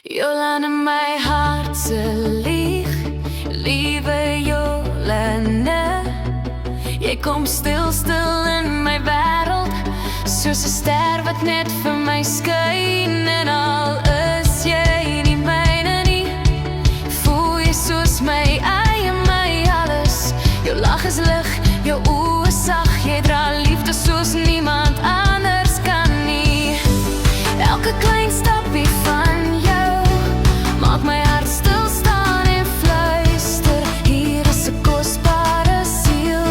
Jolande, my hart se lieg, liewe Jolande. Jy kom stil in my wêreld, soos 'n ster wat net vir my skyn. En al is jy nie myne nie, voel jy soos my eie, my alles. Jou lag is lig, jou oë sag, jy dra liefde soos niemand anders kan nie. Elke klein stapie van jou maak my hart stil staan en fluister, hier is 'n kosbare siel.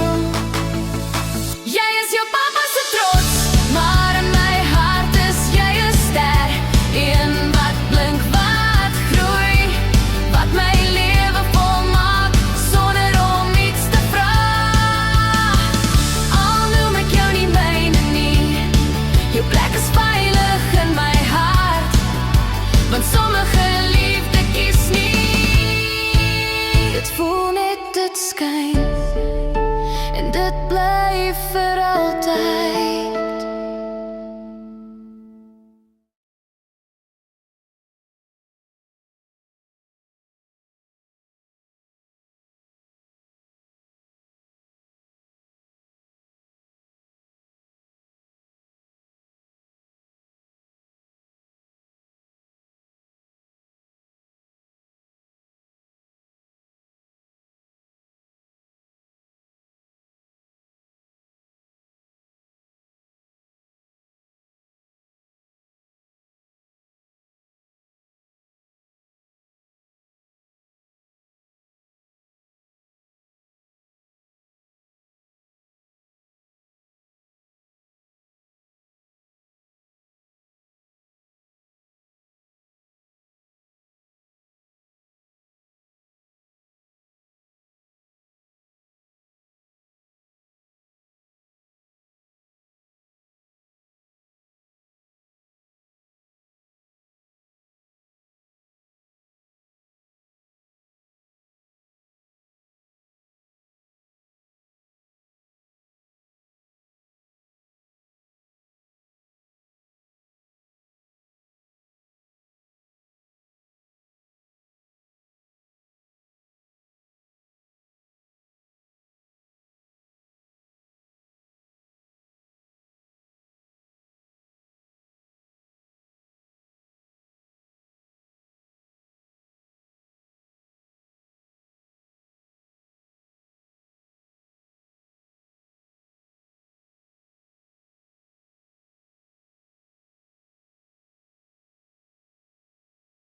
Jy is jou papa se trots, maar in my hart is jy 'n ster, een wat blink, wat groei, wat my lewe volmaak sonder om iets te vra. Al noem ek jou nie myne nie, jou plek is veilig in my hart, want sommige liefde kies nie. Dit voel net, dit skyn en dit bly vir altyd.